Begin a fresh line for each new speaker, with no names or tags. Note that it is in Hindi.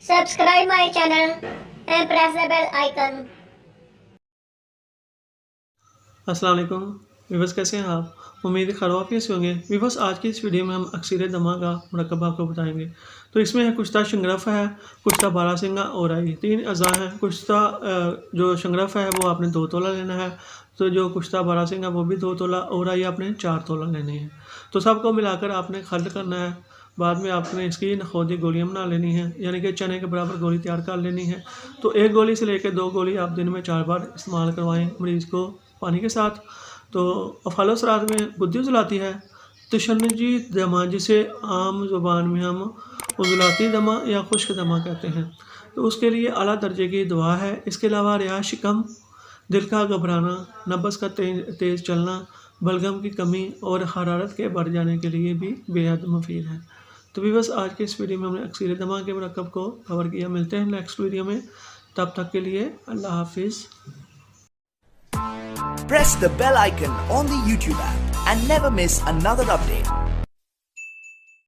Subscribe my channel and press the bell icon.
अस्सलाम वालेकुम वीवर्स, कैसे हैं आप? उम्मीद है खैरियत से होंगे। वीवर्स, आज की इस वीडियो में हम अक्सर दमा का मुरक्कब आपको बताएंगे। तो इसमें है कुश्ता शंगरफ है, कुश्ता बारासिंगा और आई, 3 अज़ा हैं। कुश्ता जो शंगरफ है वो आपने 2 तोला लेना है, तो जो कुश्ता बारासिंगा वो भी 2 तोला और आई आपने 4 तोला लेनी है। तो सबको मिलाकर आपने खल्ड करना है। बाद में आपने इसकी नखोदी गोलियाँ बना लेनी है, यानी कि चने के बराबर गोली तैयार कर लेनी है। तो 1 गोली से लेकर 2 गोली आप दिन में 4 बार इस्तेमाल करवाएं मरीज़ को पानी के साथ। तो अफ़ालोसरात में गुद्दी उजलाती है। तशन्नुजी दमा, जिसे आम ज़ुबान में हम उजलाती दमा या खुश्क दमा कहते हैं, तो उसके लिए आला दर्जे की दवा है। इसके अलावा रिहायश कम, दिल का घबराना, नब्ज़ का तेज़ चलना, बलगम की कमी और हरारत के बढ़ जाने के लिए भी बेहद मुफीद है। तो भी बस आज के इस वीडियो में हमने अक्सर दमा के मुरक्कब को कवर किया। मिलते हैं नेक्स्ट वीडियो में, तब तक के लिए अल्लाह हाफिज़।
Press the bell icon on the YouTube app and never miss another update.